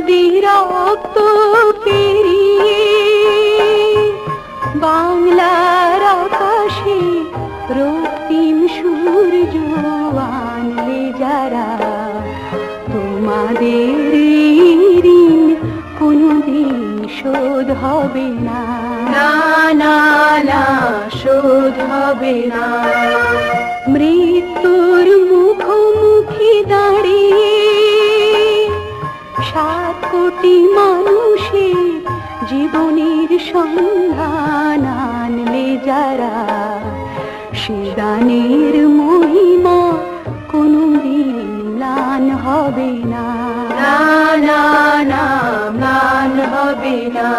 নদী রক্ত ফিরিয়ে বাংলার আকাশে রক্তিম সূর্য আনলে যারা, তোমাদের ঋণ কোনদিন শোধ হবে না, না না না শোধ হবে না। মৃত্যুর মুখোমুখি দাঁড়িয়ে 7 কোটি মানুষের জীবনের সন্ধান আনলে যারা, সে দানের মহিমা কোনদিন ম্লান হবে না, না না না ম্লান হবে না।